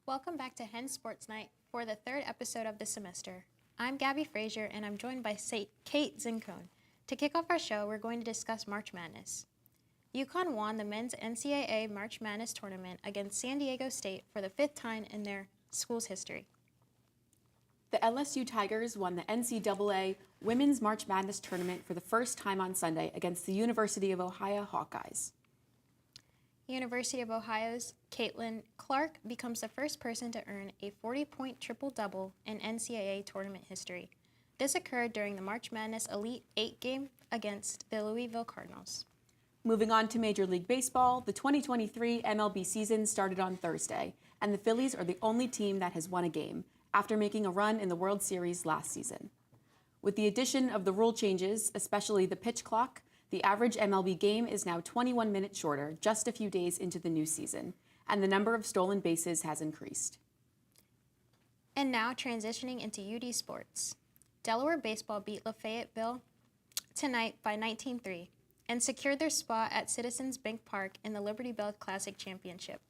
Welcome back to Hens Sports Night for the third episode of the semester. I'm Gabby Frazier and I'm joined by Kate Zincone. To kick off our show, we're going to discuss March Madness. UConn won the men's NCAA March Madness tournament against San Diego State for the fifth time in their school's history. The LSU Tigers won the NCAA Women's March Madness tournament for the first time on Sunday against the University of Ohio Hawkeyes. University of Ohio's Caitlin Clark becomes the first person to earn a 40-point triple-double in NCAA tournament history. This occurred during the March Madness Elite Eight game against the Louisville Cardinals. Moving on to Major League Baseball, the 2023 MLB season started on Thursday, and the Phillies are the only team that has won a game after making a run in the World Series last season. With the addition of the rule changes, especially the pitch clock, the average MLB game is now 21 minutes shorter, just a few days into the new season, and the number of stolen bases has increased. And now transitioning into UD sports. Delaware baseball beat Fayetteville tonight by 19-3 and secured their spot at Citizens Bank Park in the Liberty Bell Classic Championship.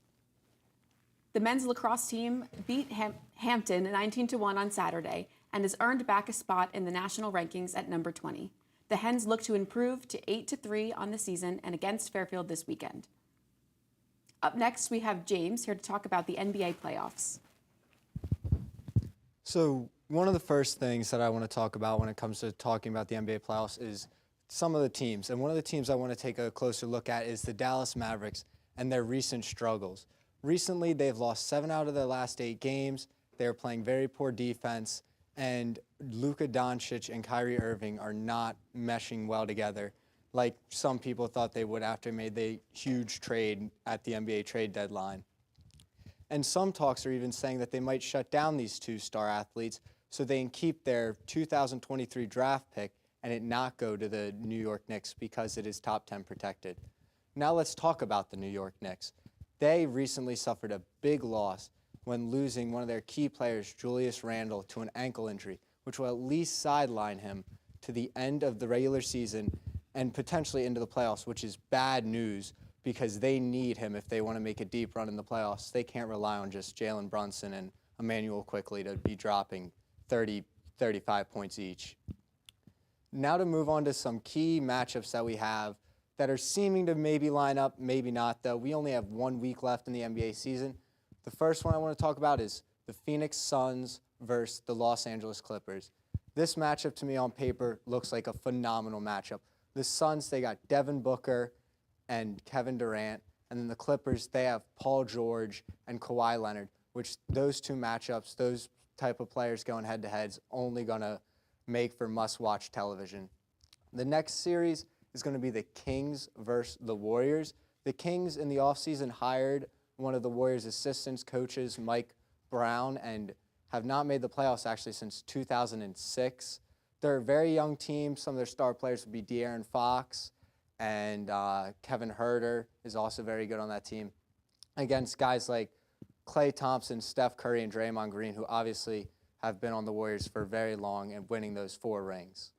The men's lacrosse team beat Hampton 19-1 on Saturday and has earned back a spot in the national rankings at number 20. The Hens look to improve to 8-3 on the season and against Fairfield this weekend. Up next, we have James here to talk about the NBA playoffs. So one of the first things that I want to talk about when it comes to talking about the NBA playoffs is some of the teams. And one of the teams I want to take a closer look at is the Dallas Mavericks and their recent struggles. Recently, they've lost 7 out of their last 8 games. They're playing very poor defense. And Luka Doncic and Kyrie Irving are not meshing well together like some people thought they would after they made the huge trade at the NBA trade deadline. And some talks are even saying that they might shut down these two star athletes so they can keep their 2023 draft pick and it not go to the New York Knicks because it is top 10 protected. Now let's talk about the New York Knicks. They recently suffered a big loss when losing one of their key players, Julius Randle, to an ankle injury, which will at least sideline him to the end of the regular season and potentially into the playoffs, which is bad news because they need him if they want to make a deep run in the playoffs. They can't rely on just Jalen Brunson and Emmanuel Quickly to be dropping 30, 35 points each. Now to move on to some key matchups that we have that are seeming to maybe line up, maybe not, though. We only have 1 week left in the NBA season. The first one I want to talk about is the Phoenix Suns versus the Los Angeles Clippers. This matchup to me on paper looks like a phenomenal matchup. The Suns, they got Devin Booker and Kevin Durant, and then the Clippers, they have Paul George and Kawhi Leonard, which those two matchups, those type of players going head-to-head is only going to make for must-watch television. The next series is going to be the Kings versus the Warriors. The Kings in the offseason hired one of the Warriors' assistants coaches, Mike Brown, and have not made the playoffs actually since 2006. They're a very young team. Some of their star players would be De'Aaron Fox, and Kevin Huerter is also very good on that team. Against guys like Klay Thompson, Steph Curry, and Draymond Green, who obviously have been on the Warriors for very long and winning those 4 rings.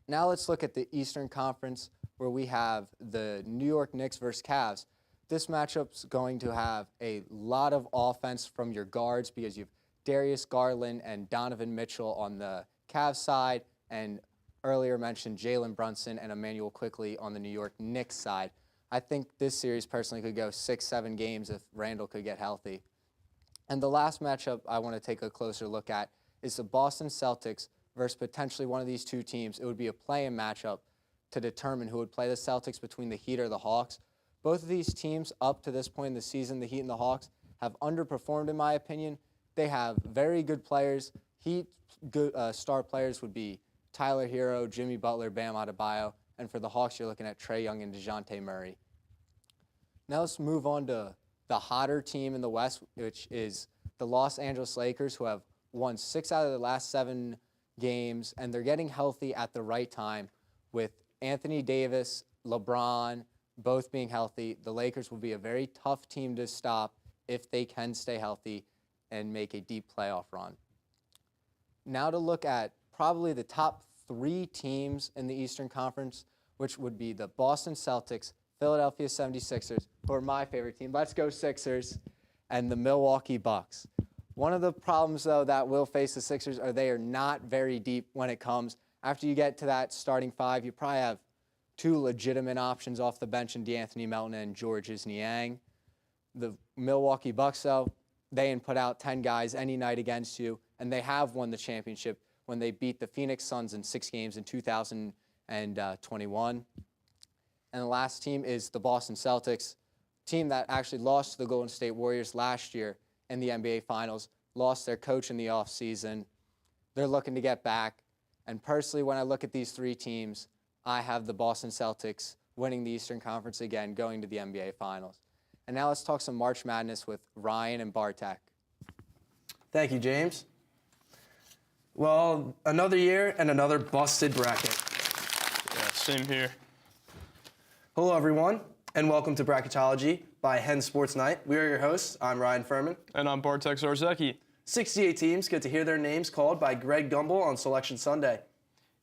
Now let's look at the Eastern Conference, where we have the New York Knicks versus Cavs. This matchup's going to have a lot of offense from your guards because you have Darius Garland and Donovan Mitchell on the Cavs side, and earlier mentioned Jalen Brunson and Emmanuel Quickly on the New York Knicks side. I think this series personally could go 6-7 games if Randall could get healthy. And the last matchup I want to take a closer look at is the Boston Celtics versus potentially one of these two teams. It would be a play-in matchup to determine who would play the Celtics between the Heat or the Hawks. Both of these teams up to this point in the season, the Heat and the Hawks, have underperformed in my opinion. They have very good players. Heat good star players would be Tyler Hero, Jimmy Butler, Bam Adebayo, and for the Hawks you're looking at Trae Young and DeJounte Murray. Now let's move on to the hotter team in the West, which is the Los Angeles Lakers, who have won 6 out of the last 7 games, and they're getting healthy at the right time with Anthony Davis, LeBron, both being healthy. The Lakers will be a very tough team to stop if they can stay healthy and make a deep playoff run. Now to look at probably the top 3 teams in the Eastern Conference, which would be the Boston Celtics, Philadelphia 76ers, who are my favorite team. Let's go Sixers. and the Milwaukee Bucks. One of the problems, though, that will face the Sixers are they are not very deep when it comes. After you get to that starting five, you probably have two legitimate options off the bench in DeAnthony Melton and Georges Niang. The Milwaukee Bucks, though, they put out 10 guys any night against you, and they have won the championship when they beat the Phoenix Suns in 6 games in 2021. And the last team is the Boston Celtics, team that actually lost to the Golden State Warriors last year in the NBA Finals, lost their coach in the offseason. They're looking to get back. And personally, when I look at these three teams, I have the Boston Celtics winning the Eastern Conference again, going to the NBA Finals. And now let's talk some March Madness with Ryan and Bartek. Thank you, James. Well, another year and another busted bracket. Yeah, same here. Hello, everyone, and welcome to Bracketology by Hens Sports Night. We are your hosts. I'm Ryan Furman. And I'm Bartek Zarzecki. 68 teams get to hear their names called by Greg Gumbel on Selection Sunday.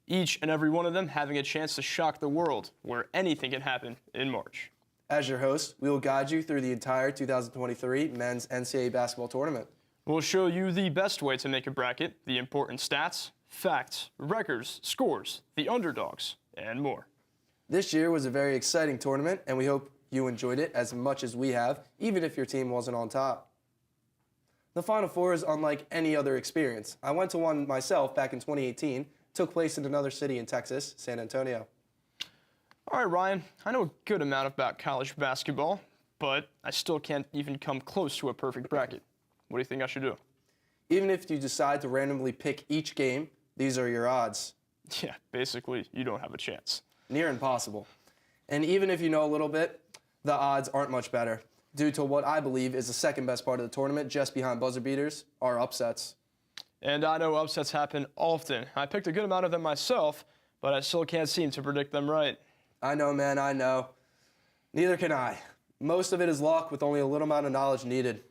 Each and every one of them having a chance to shock the world, where anything can happen in March. As your host, we will guide you through the entire 2023 men's NCAA basketball tournament. We'll show you the best way to make a bracket, the important stats, facts, records, scores, the underdogs, and more. This year was a very exciting tournament, and we hope you enjoyed it as much as we have, even if your team wasn't on top. The Final Four is unlike any other experience. I went to one myself back in 2018. It took place in another city in Texas, San Antonio. All right, Ryan, I know a good amount about college basketball, but I still can't even come close to a perfect bracket. What do you think I should do? Even if you decide to randomly pick each game, these are your odds. Yeah, basically, you don't have a chance. Near impossible. And even if you know a little bit, the odds aren't much better, due to what I believe is the second best part of the tournament, just behind buzzer beaters, are upsets. And I know upsets happen often. I picked a good amount of them myself, but I still can't seem to predict them right. I know, man, I know. Neither can I. Most of it is luck with only a little amount of knowledge needed.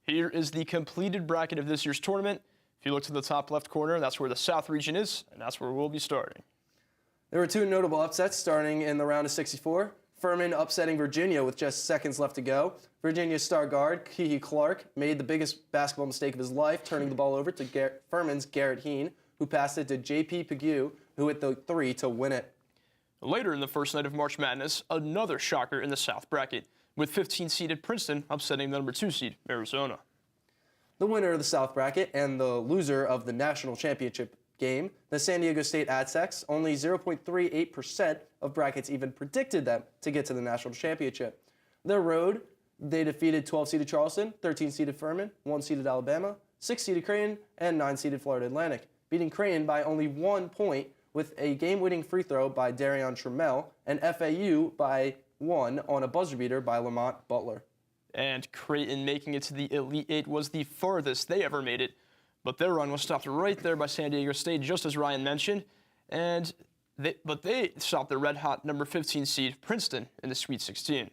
Here is the completed bracket of this year's tournament. If you look to the top left corner, that's where the South region is, and that's where we'll be starting. There were two notable upsets starting in the round of 64. Furman upsetting Virginia with just seconds left to go. Virginia's star guard, Kiki Clark, made the biggest basketball mistake of his life, turning the ball over to Furman's Garrett Heen, who passed it to J.P. Pague, who hit the three to win it. Later in the first night of March Madness, another shocker in the South bracket, with 15-seeded Princeton upsetting the number 2 seed, Arizona. The winner of the South bracket and the loser of the national championship game, the San Diego State Aztecs, only 0.38% of brackets even predicted them to get to the national championship. Their road, they defeated 12-seeded Charleston, 13-seeded Furman, 1-seeded Alabama, 6-seeded Creighton, and 9-seeded Florida Atlantic, beating Creighton by only 1 point with a game-winning free throw by Darion Trammell and FAU by 1 on a buzzer beater by Lamont Butler. And Creighton making it to the Elite Eight was the farthest they ever made it, but their run was stopped right there by San Diego State, just as Ryan mentioned, but they stopped the red-hot number 15 seed Princeton in the Sweet 16.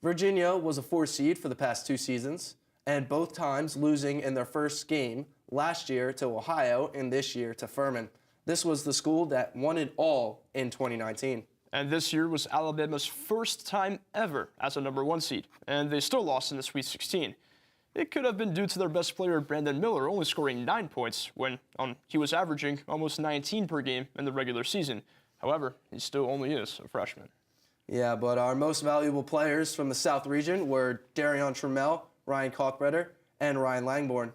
Virginia was a 4 seed for the past 2 seasons, and both times losing in their first game last year to Ohio and this year to Furman. This was the school that won it all in 2019. And this year was Alabama's first time ever as a number 1 seed, and they still lost in the Sweet 16. It could have been due to their best player, Brandon Miller, only scoring 9 points when he was averaging almost 19 per game in the regular season. However, he still only is a freshman. Yeah, but our most valuable players from the South region were Darion Trammell, Ryan Kalkbrenner, and Ryan Langborn.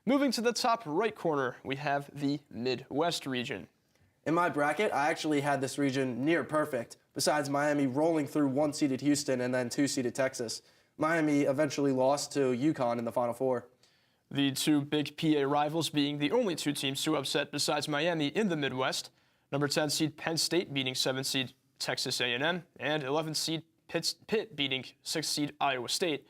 Moving to the top right corner, we have the Midwest region. In my bracket, I actually had this region near perfect, besides Miami rolling through 1-seeded Houston and then 2-seeded Texas. Miami eventually lost to UConn in the Final Four. The two big PA rivals being the only 2 teams to upset besides Miami in the Midwest. Number 10 seed Penn State beating 7 seed Texas A&M, and 11 seed Pitt beating 6 seed Iowa State.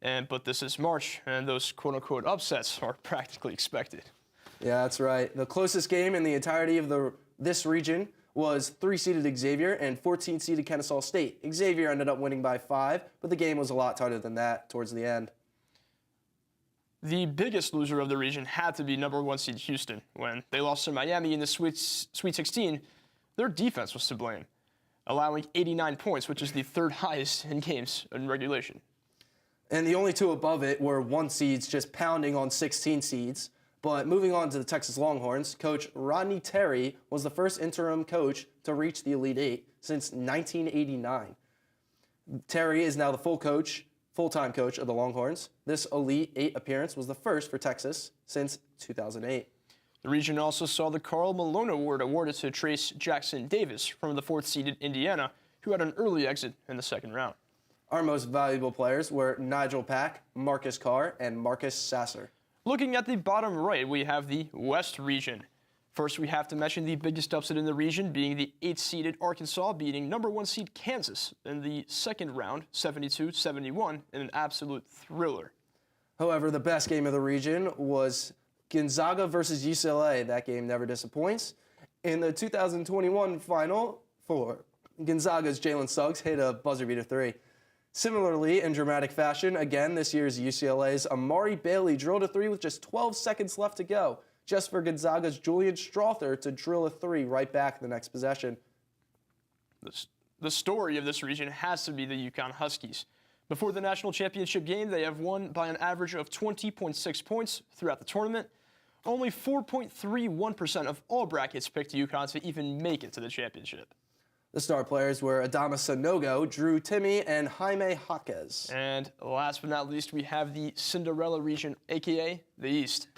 But this is March, and those quote-unquote upsets are practically expected. Yeah, that's right. The closest game in the entirety of this region was 3-seeded Xavier and 14-seeded Kennesaw State. Xavier ended up winning by 5, but the game was a lot tighter than that towards the end. The biggest loser of the region had to be number 1 seed Houston. When they lost to Miami in the Sweet 16, their defense was to blame, allowing 89 points, which is the 3rd highest in games in regulation. And the only two above it were 1 seeds just pounding on 16 seeds. But moving on to the Texas Longhorns, Coach Rodney Terry was the first interim coach to reach the Elite Eight since 1989. Terry is now the full-time coach of the Longhorns. This Elite Eight appearance was the first for Texas since 2008. The region also saw the Carl Malone Award awarded to Trace Jackson Davis from the 4th-seeded Indiana, who had an early exit in the second round. Our most valuable players were Nigel Pack, Marcus Carr, and Marcus Sasser. Looking at the bottom right, we have the West region. First, we have to mention the biggest upset in the region being the 8th-seeded Arkansas beating number 1 seed Kansas in the second round, 72-71, in an absolute thriller. However, the best game of the region was Gonzaga versus UCLA. That game never disappoints. In the 2021 Final Four, Gonzaga's Jalen Suggs hit a buzzer beater 3. Similarly, in dramatic fashion, again, this year's UCLA's Amari Bailey drilled a 3 with just 12 seconds left to go, just for Gonzaga's Julian Strother to drill a 3 right back the next possession. The story of this region has to be the UConn Huskies. Before the national championship game, they have won by an average of 20.6 points throughout the tournament. Only 4.31% of all brackets picked UConn to even make it to the championship. The star players were Adama Sanogo, Drew Timme, and Jaime Jaquez. And last but not least, we have the Cinderella region, a.k.a. the East.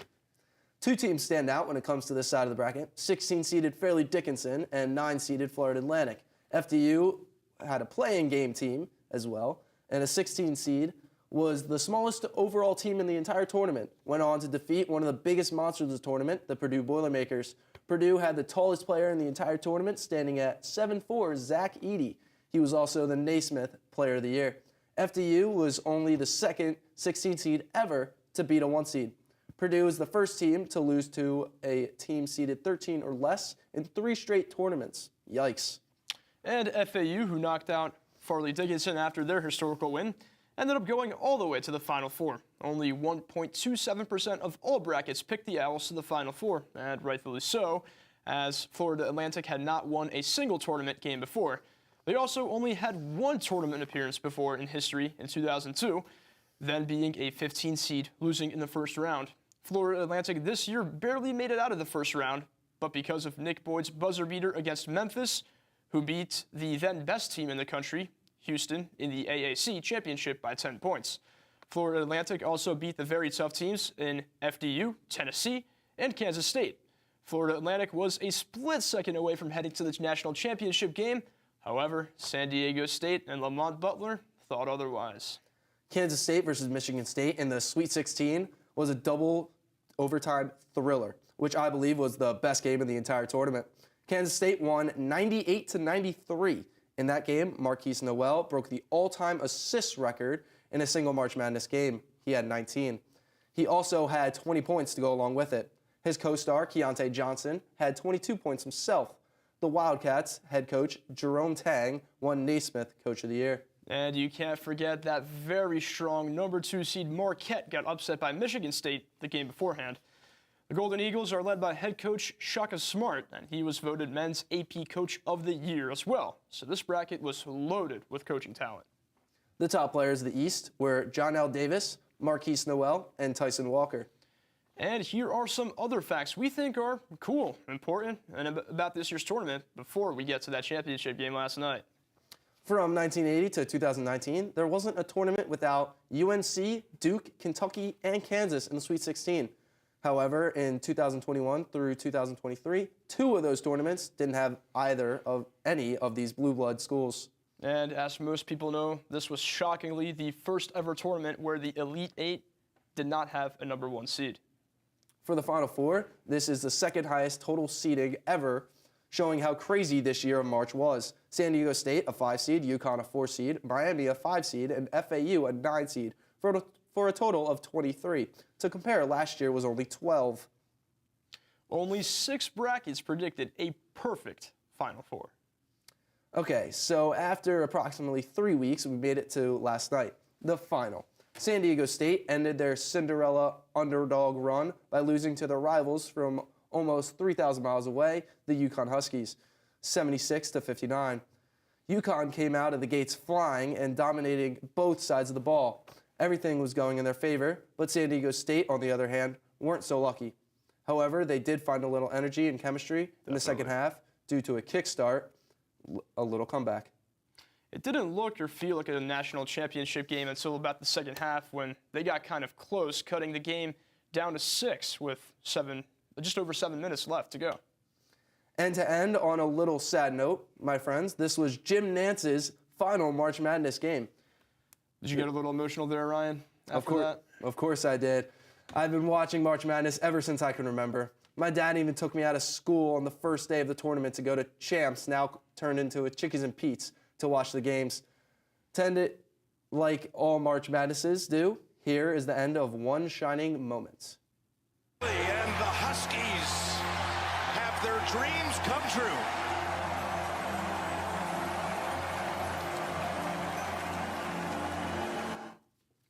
2 teams stand out when it comes to this side of the bracket. 16-seeded Fairleigh Dickinson and 9-seeded Florida Atlantic. FDU had a playing game team as well, and a 16 seed was the smallest overall team in the entire tournament. Went on to defeat one of the biggest monsters of the tournament, the Purdue Boilermakers. Purdue had the tallest player in the entire tournament, standing at 7'4", Zach Edey. He was also the Naismith Player of the Year. FDU was only the second 16 seed ever to beat a 1 seed. Purdue is the first team to lose to a team seeded 13 or less in 3 straight tournaments. Yikes. And FAU, who knocked out Fairleigh Dickinson after their historical win, ended up going all the way to the Final Four. Only 1.27% of all brackets picked the Owls to the Final Four, and rightfully so, as Florida Atlantic had not won a single tournament game before. They also only had 1 tournament appearance before in history in 2002, then being a 15 seed, losing in the first round. Florida Atlantic this year barely made it out of the first round, but because of Nick Boyd's buzzer beater against Memphis, who beat the then best team in the country, Houston, in the AAC championship by 10 points. Florida Atlantic also beat the very tough teams in FDU, Tennessee, and Kansas State. Florida Atlantic was a split second away from heading to the national championship game. However, San Diego State and Lamont Butler thought otherwise. Kansas State versus Michigan State in the Sweet 16 was a double overtime thriller, which I believe was the best game in the entire tournament. Kansas State won 98-93. In that game, Marquise Noel broke the all-time assist record in a single March Madness game. He had 19. He also had 20 points to go along with it. His co-star, Keontae Johnson, had 22 points himself. The Wildcats head coach, Jerome Tang, won Naismith Coach of the Year. And you can't forget that very strong number 2 seed Marquette got upset by Michigan State the game beforehand. The Golden Eagles are led by head coach Shaka Smart, and he was voted Men's AP Coach of the Year as well. So this bracket was loaded with coaching talent. The top players of the East were John L. Davis, Marquise Noel, and Tyson Walker. And here are some other facts we think are cool, important, and about this year's tournament before we get to that championship game last night. From 1980 to 2019, there wasn't a tournament without UNC, Duke, Kentucky, and Kansas in the Sweet 16. However, in 2021 through 2023, 2 of those tournaments didn't have either of any of these blue blood schools. And as most people know, this was shockingly the first ever tournament where the Elite Eight did not have a number 1 seed. For the Final Four, this is the second highest total seeding ever, showing how crazy this year of March was. San Diego State, a 5 seed, UConn, a 4 seed, Miami, a 5 seed, and FAU, a 9 seed, for a total of 23. To compare, last year was only 12. Only 6 brackets predicted a perfect Final Four. Okay, so after approximately 3 weeks, we made it to last night, the final. San Diego State ended their Cinderella underdog run by losing to their rivals from almost 3,000 miles away, the UConn Huskies, 76-59. UConn came out of the gates flying and dominating both sides of the ball. Everything was going in their favor, but San Diego State, on the other hand, weren't so lucky. However, they did find a little energy and chemistry in the second half due to a kickstart, a little comeback. It didn't look or feel like a national championship game until about the second half when they got kind of close, cutting the game down to 6 with just over 7 minutes left to go. And to end on a little sad note, my friends, this was Jim Nance's final March Madness game. Did you get a little emotional there, Ryan, after that? Of course I did. I've been watching March Madness ever since I can remember. My dad even took me out of school on the first day of the tournament to go to Champs, now turned into a Chickies and Pete's, to watch the games. To end it like all March Madnesses do, here is the end of One Shining Moment. And the Huskies have their dreams come true.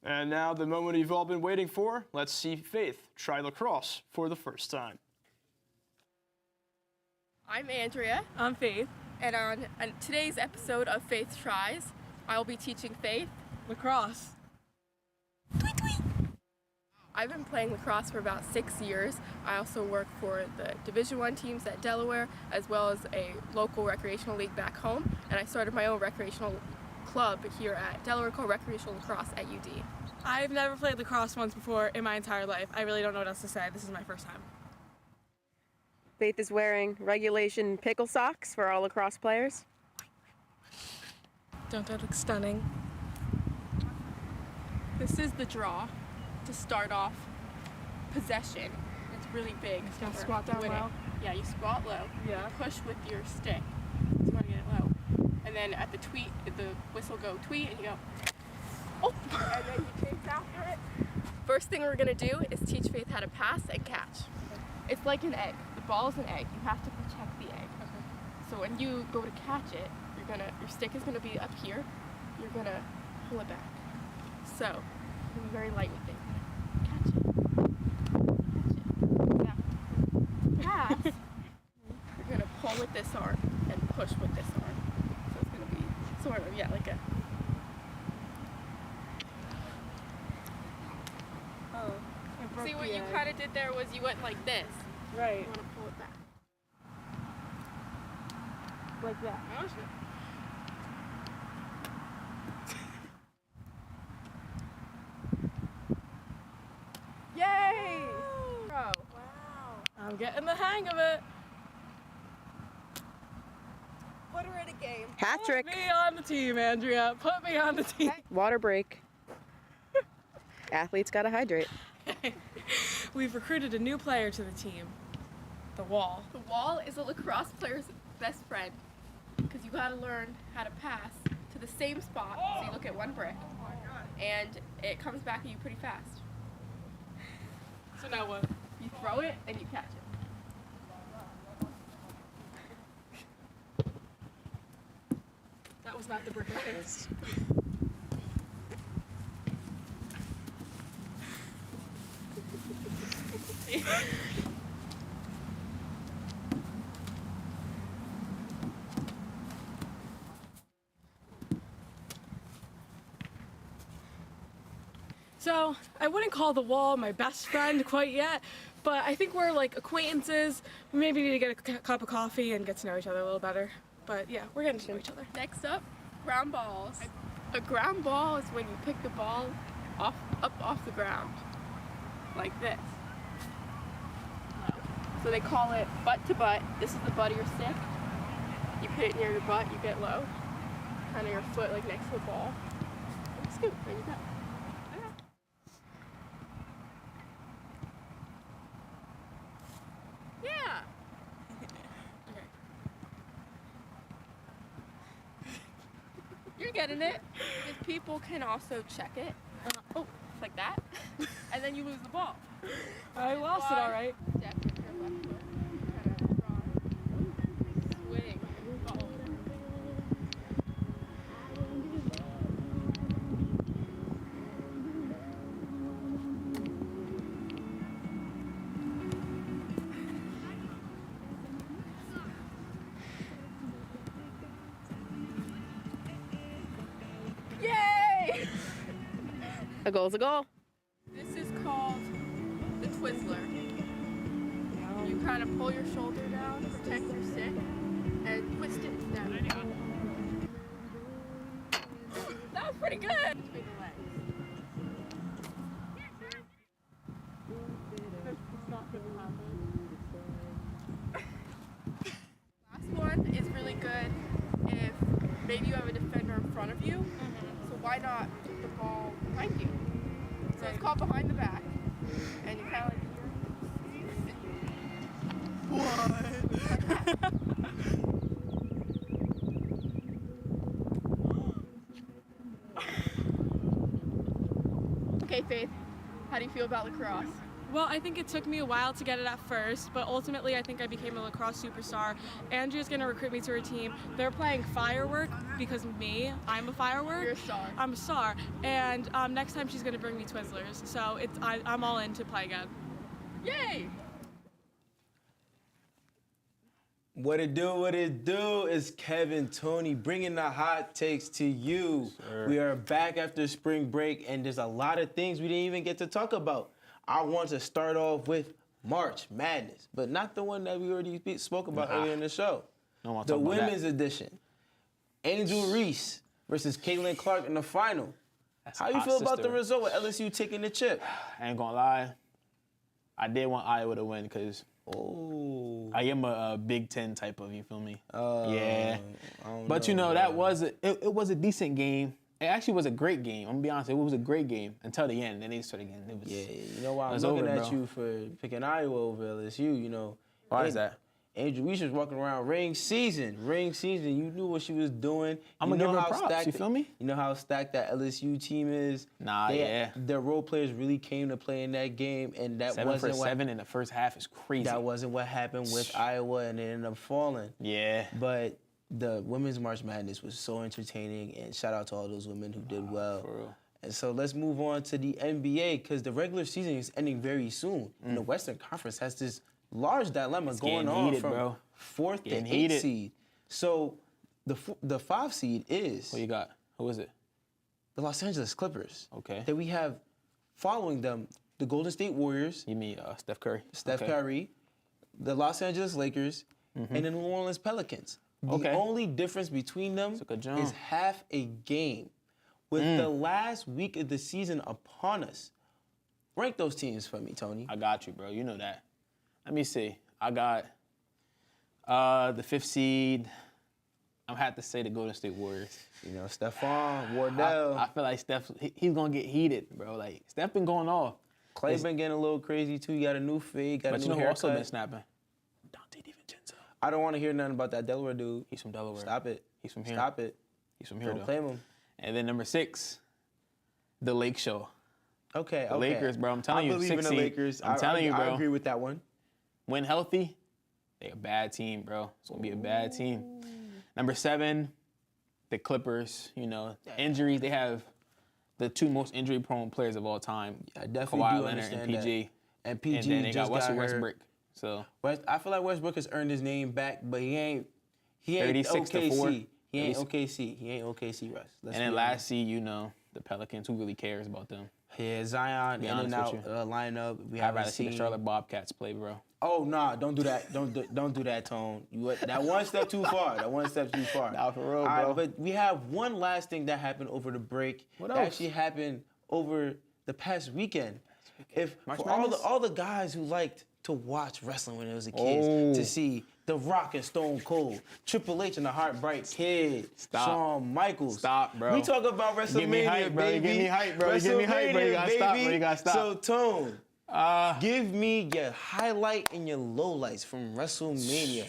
And now the moment you've all been waiting for. Let's see Faith try lacrosse for the first time. I'm Andrea. I'm Faith. And on today's episode of Faith Tries, I'll be teaching Faith Lacrosse. I've been playing lacrosse for about 6 years. I also work for the Division I teams at Delaware, as well as a local recreational league back home. And I started my own recreational club here at Delaware Recreational Lacrosse at UD. I've never played lacrosse once before in my entire life. I really don't know what else to say. This is my first time. Faith is wearing regulation pickle socks for all lacrosse players. Don't I look stunning? This is the draw to start off possession. It's really big. You gotta squat down Win it. low? Yeah, you squat low. Yeah. Push with your stick. So you want to get it low. And then at the tweet, the whistle go tweet, and you go, oh! And then you chase after it. First thing we're gonna do is teach Faith how to pass and catch. It's like an egg. The ball is an egg. You have to protect the egg. So when you go to catch it, your stick is gonna be up here. You're gonna pull it back. So, you're gonna be very light with it. Catch it. Catch it. Yeah. Pass. You're gonna pull with this arm and push with this arm. So it's gonna be sort of, yeah, like a. Oh. See what you kind of did there was you went like this. Right. You want to pull it back. Like that. Yay! Bro. Wow. I'm getting the hang of it. Put her in a game. Hat trick. Put me on the team, Andrea. Put me on the team. Water break. Athletes gotta hydrate. We've recruited a new player to the team. The Wall. The wall is a lacrosse player's best friend because you got to learn how to pass to the same spot. So you look at one brick, and it comes back at you pretty fast. So now what? You throw it and you catch it. That was not the brick. So, I wouldn't call the Wall my best friend quite yet, but I think we're like acquaintances. We maybe need to get a cup of coffee and get to know each other a little better. But yeah, we're getting to know each other. Next up, ground balls. A ground ball is when you pick the ball up off the ground, like this. So they call it butt to butt. This is the butt of your stick. You put it near your butt, you get low. Kind of your foot like next to the ball. And scoop, there you go. Yeah. You're getting it. Because people can also check it. Oh, like that. And then you lose the ball. I lost it all right. Step with your left foot. Kind of draw. Swing. Ball. Yay! A goal's a goal. This is called the Twizzler. You kind of pull your shoulder down, protect your stick, and twist it down. That was pretty good. Between the legs. It's not gonna happen. Last one is really good if maybe you have a defender in front of you. So why not put the ball behind you? So it's called behind the back. And you kind of like Okay, Faith, how do you feel about lacrosse? Well, I think it took me a while to get it at first, but ultimately I think I became a lacrosse superstar. Andrea's going to recruit me to her team. They're playing firework because I'm a firework. You're a star. I'm a star. And next time she's going to bring me Twizzlers. So I'm all in to play again. Yay! What it do is Kevin Tony bringing the hot takes to you. We are back after spring break, and there's a lot of things we didn't even get to talk about. I want to start off with March Madness, but not the one that we already spoke about earlier in the show. The women's edition. Angel Reese versus Caitlin Clark in the final. How you feel about the result with LSU taking the chip? I ain't gonna lie. I did want Iowa to win because I am a Big Ten type of, you feel me? Yeah. But you know, that was it was a decent game. It actually was a great game. I'm gonna be honest, it was a great game until the end. Then they started getting it was. Yeah, you know why I'm looking at you for picking Iowa over LSU, you know. Why is that? Angel Reese was walking around ring season. You knew what she was doing. I'm gonna give her props, you feel me? You know how stacked that LSU team is? Their role players really came to play in that game, and that 7 for 7 in the first half is crazy. That wasn't what happened with Iowa, and it ended up falling. Yeah. But the Women's March Madness was so entertaining, and shout out to all those women who did well. For real. And so let's move on to the NBA, because the regular season is ending very soon. And the Western Conference has this large dilemma going on from 4th to 8th seed. So the 5 seed is... What you got? Who is it? The Los Angeles Clippers. Okay. Then we have, following them, the Golden State Warriors. You mean Steph Curry? Steph Curry, the Los Angeles Lakers, and the New Orleans Pelicans. The only difference between them is half a game. With the last week of the season upon us, rank those teams for me, Tony. I got you, bro. You know that. Let me see. I got the 5th seed. I'm have to say the Golden State Warriors. You know, Stephon, Wardell. I feel like Steph, he's going to get heated, bro. Like, Steph been going off. Clay been getting a little crazy, too. You got a new fade, got a new haircut. But you know who also been snapping? Dante DiVincenzo. I don't want to hear nothing about that Delaware dude. He's from Delaware. Stop it. He's from here. Stop it. He's from here, Don't claim him. And then number 6, the Lake Show. Okay, the Lakers, bro. I'm telling you, I believe in the Lakers. I'm telling you, bro. I agree with that one. When healthy, they're a bad team, bro. It's going to be a bad team. Number 7, the Clippers. You know, injuries. They have the 2 most injury-prone players of all time. I definitely Kawhi do Leonard understand and PG. That. And PG and then they just got Russell hurt. Westbrook. So I feel like Westbrook has earned his name back, but he ain't 36 OKC. to 4. He ain't OKC. He ain't OKC Russ. And then last seed, you know, the Pelicans. Who really cares about them? Yeah, Zion in and out lineup. I'd rather see the Charlotte Bobcats play, bro. Oh nah, don't do that. Don't do that, Tone. That one step too far. That one step too far. Nah, for real, bro. All right, but we have one last thing that happened over the break. What that else? actually happened over the past weekend. If March for Madness? all the guys who liked to watch wrestling when they was a kid, to see The Rock and Stone Cold, Triple H and the Heartbreak Kid, Shawn Michaels. Stop, bro. We talk about WrestleMania, Get me hype, bro. baby. You get me hype, bro. You get me hype, bro. You gotta stop, bro. You gotta stop. So, Tone, give me your highlight and your lowlights from WrestleMania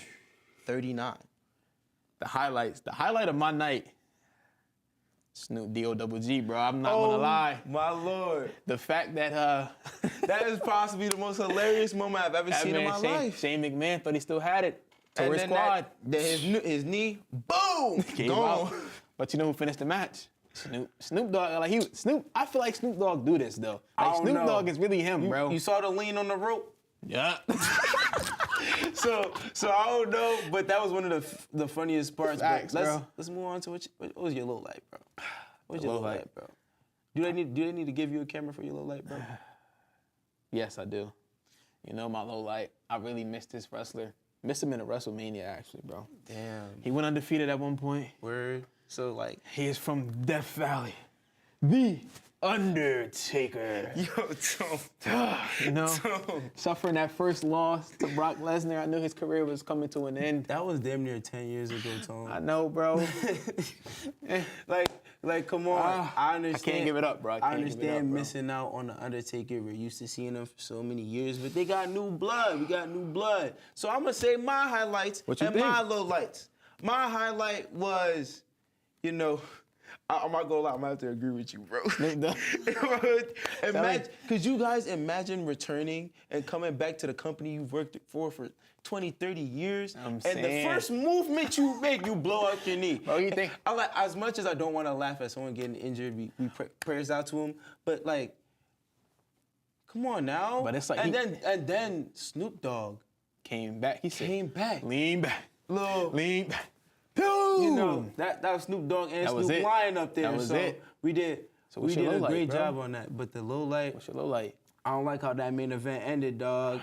39. The highlight of my night, Snoop D-O-double-G, bro. I'm not gonna lie. My Lord. The fact that that is possibly the most hilarious moment I've ever seen in my life. Shane McMahon thought he still had it. To And his then squad. his knee, boom, Gave gone. out. But you know who finished the match? Snoop Dogg. I feel like Snoop Dogg do this though. Like Snoop Dogg is really him, bro. You saw the lean on the rope? Yeah. So I don't know, but that was one of the funniest parts. Facts, but bro. let's move on to what was your low light, bro? What was your low light, bro? Do they need to give you a camera for your low light, bro? Yes, I do. You know, my low light, I really missed this wrestler. Missed him in a WrestleMania, actually, bro. Damn. He went undefeated at one point. Word. So, like... He is from Death Valley. The Undertaker. Yo, Tom. You know, suffering that first loss to Brock Lesnar, I knew his career was coming to an end. That was damn near 10 years ago, Tom. I know, bro. Like, come on. I understand. I can't give it up, bro. I understand missing out on the Undertaker. We're used to seeing him for so many years, but they got new blood. We got new blood. So I'm gonna say my highlights and my lowlights. My highlight was, you know, I'm not gonna lie, I'm gonna have to agree with you, bro. Could you guys imagine returning and coming back to the company you've worked for 20, 30 years? And the first movement you make, you blow out your knee. Bro, you think? As much as I don't want to laugh at someone getting injured, we prayers out to him, but like, come on now. But it's like and then Snoop Dogg came back. He said, came back. Lean back. Lean back. You know, that was Snoop Dogg and Snoop Lion up there. That was it. We did a great job on that. But the low light. What's your low light? I don't like how that main event ended, dog.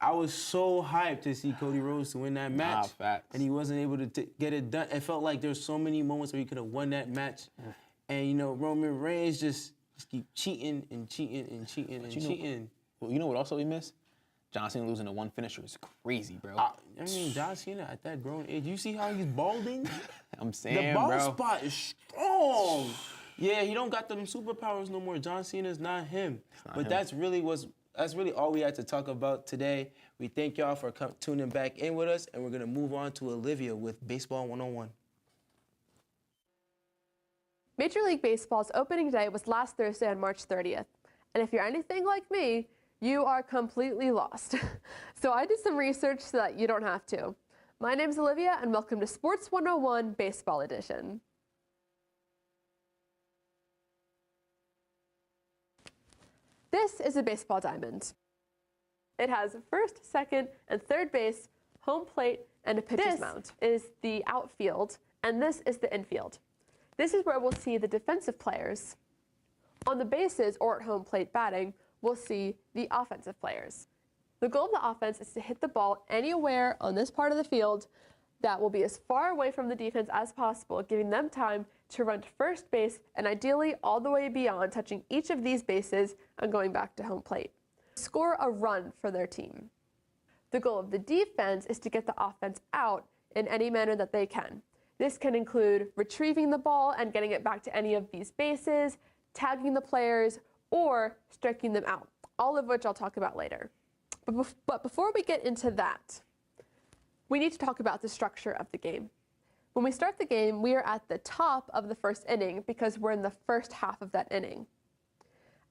I was so hyped to see Cody Rhodes to win that match. Facts. And he wasn't able to get it done. It felt like there's so many moments where he could have won that match. And, you know, Roman Reigns just keep cheating and cheating and cheating and cheating. Well, you know what also we missed? John Cena losing to one finisher is crazy, bro. I mean, John Cena at that grown age, you see how he's balding? I'm saying, the bald bro. spot is strong. Yeah, he don't got them superpowers no more. John Cena's not him. That's really all we had to talk about today. We thank y'all for tuning back in with us, and we're gonna move on to Olivia with Baseball 101. Major League Baseball's opening day was last Thursday on March 30th. And if you're anything like me, you are completely lost. So I did some research so that you don't have to. My name's Olivia, and welcome to Sports 101 Baseball Edition. This is a baseball diamond. It has first, second, and third base, home plate, and a pitcher's mound. This is the outfield, and this is the infield. This is where we'll see the defensive players. On the bases or at home plate batting, we'll see the offensive players. The goal of the offense is to hit the ball anywhere on this part of the field that will be as far away from the defense as possible, giving them time to run to first base and ideally all the way beyond, touching each of these bases and going back to home plate. Score a run for their team. The goal of the defense is to get the offense out in any manner that they can. This can include retrieving the ball and getting it back to any of these bases, tagging the players, or striking them out, all of which I'll talk about later. But before we get into that, we need to talk about the structure of the game. When we start the game, we are at the top of the first inning because we're in the first half of that inning.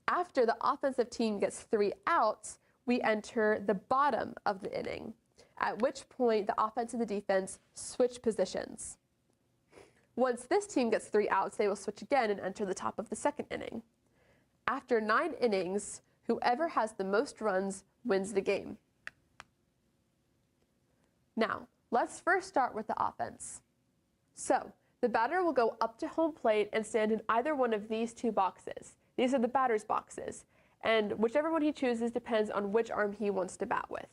After the offensive team gets 3 outs, we enter the bottom of the inning, at which point the offense and the defense switch positions. Once this team gets 3 outs, they will switch again and enter the top of the second inning. After 9 innings, whoever has the most runs wins the game. Now, let's first start with the offense. So, the batter will go up to home plate and stand in either one of these 2 boxes. These are the batter's boxes, and whichever one he chooses depends on which arm he wants to bat with.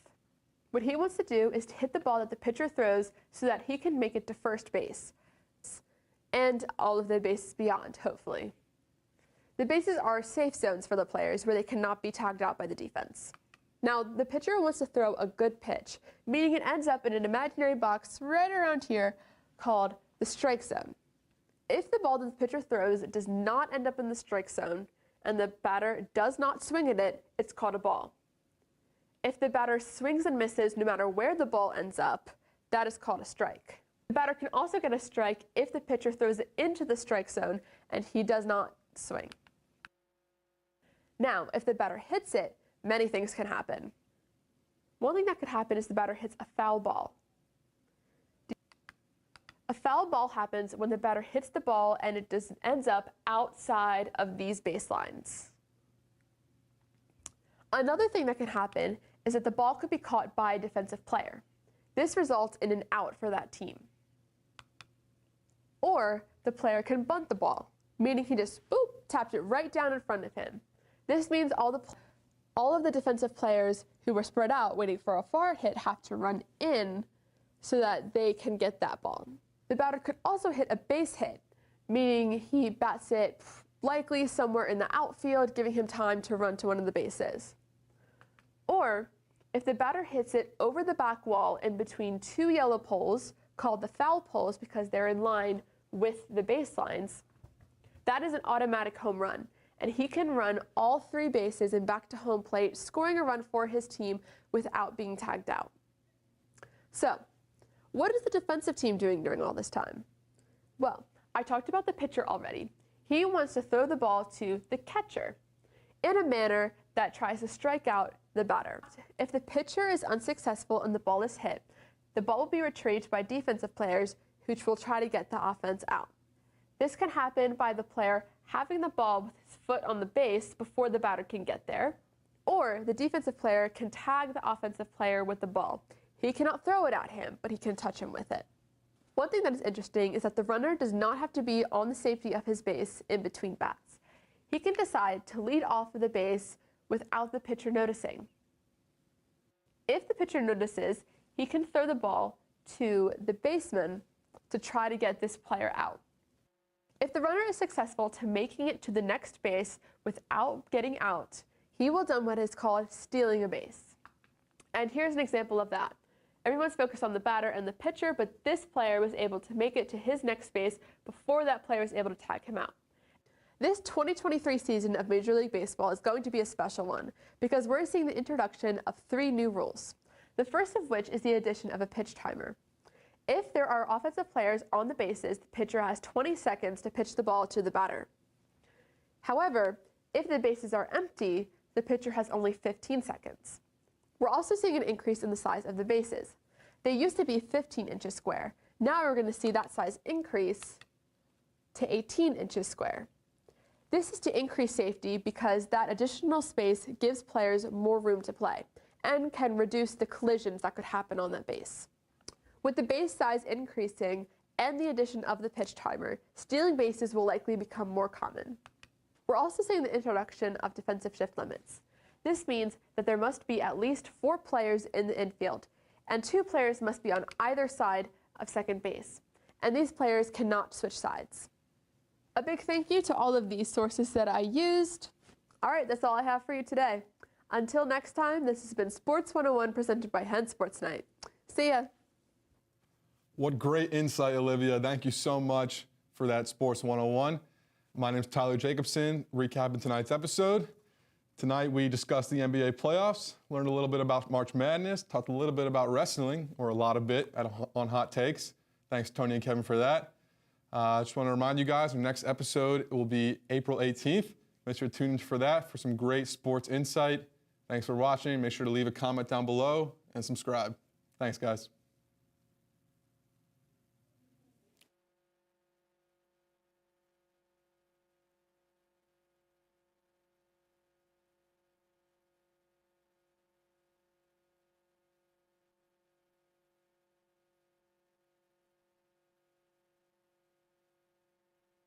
What he wants to do is to hit the ball that the pitcher throws so that he can make it to first base, and all of the bases beyond, hopefully. The bases are safe zones for the players where they cannot be tagged out by the defense. Now, the pitcher wants to throw a good pitch, meaning it ends up in an imaginary box right around here called the strike zone. If the ball that the pitcher throws does not end up in the strike zone and the batter does not swing at it, it's called a ball. If the batter swings and misses no matter where the ball ends up, that is called a strike. The batter can also get a strike if the pitcher throws it into the strike zone and he does not swing. Now, if the batter hits it, many things can happen. One thing that could happen is the batter hits a foul ball. A foul ball happens when the batter hits the ball and it ends up outside of these baselines. Another thing that can happen is that the ball could be caught by a defensive player. This results in an out for that team. Or the player can bunt the ball. meaning he just boop, tapped it right down in front of him. This means all of the defensive players who were spread out waiting for a far hit have to run in so that they can get that ball. The batter could also hit a base hit, meaning he bats it likely somewhere in the outfield, giving him time to run to one of the bases. Or if the batter hits it over the back wall in between two yellow poles, called the foul poles because they're in line with the baselines, that is an automatic home run, and he can run all three bases and back to home plate, scoring a run for his team without being tagged out. So, what is the defensive team doing during all this time? Well, I talked about the pitcher already. He wants to throw the ball to the catcher in a manner that tries to strike out the batter. If the pitcher is unsuccessful and the ball is hit, the ball will be retrieved by defensive players who will try to get the offense out. This can happen by the player having the ball with his foot on the base before the batter can get there, or the defensive player can tag the offensive player with the ball. He cannot throw it at him, but he can touch him with it. One thing that is interesting is that the runner does not have to be on the safety of his base in between bats. He can decide to lead off of the base without the pitcher noticing. If the pitcher notices, he can throw the ball to the baseman to try to get this player out. If the runner is successful to making it to the next base without getting out, he will do what is called stealing a base. And here's an example of that. Everyone's focused on the batter and the pitcher, but this player was able to make it to his next base before that player was able to tag him out. This 2023 season of Major League Baseball is going to be a special one because we're seeing the introduction of 3 new rules. The first of which is the addition of a pitch timer. If there are offensive players on the bases, the pitcher has 20 seconds to pitch the ball to the batter. However, if the bases are empty, the pitcher has only 15 seconds. We're also seeing an increase in the size of the bases. They used to be 15 inches square. Now we're going to see that size increase to 18 inches square. This is to increase safety because that additional space gives players more room to play and can reduce the collisions that could happen on that base. With the base size increasing and the addition of the pitch timer, stealing bases will likely become more common. We're also seeing the introduction of defensive shift limits. This means that there must be at least 4 players in the infield, and 2 players must be on either side of second base, and these players cannot switch sides. A big thank you to all of these sources that I used. All right, that's all I have for you today. Until next time, this has been Sports 101 presented by Hens Sports Night. See ya. What great insight, Olivia. Thank you so much for that Sports 101. My name is Tyler Jacobson, recapping tonight's episode. Tonight we discussed the NBA playoffs, learned a little bit about March Madness, talked a little bit about wrestling, or a lot of it on Hot Takes. Thanks, Tony and Kevin, for that. I just want to remind you guys, our next episode will be April 18th. Make sure to tune in for that for some great sports insight. Thanks for watching. Make sure to leave a comment down below and subscribe. Thanks, guys.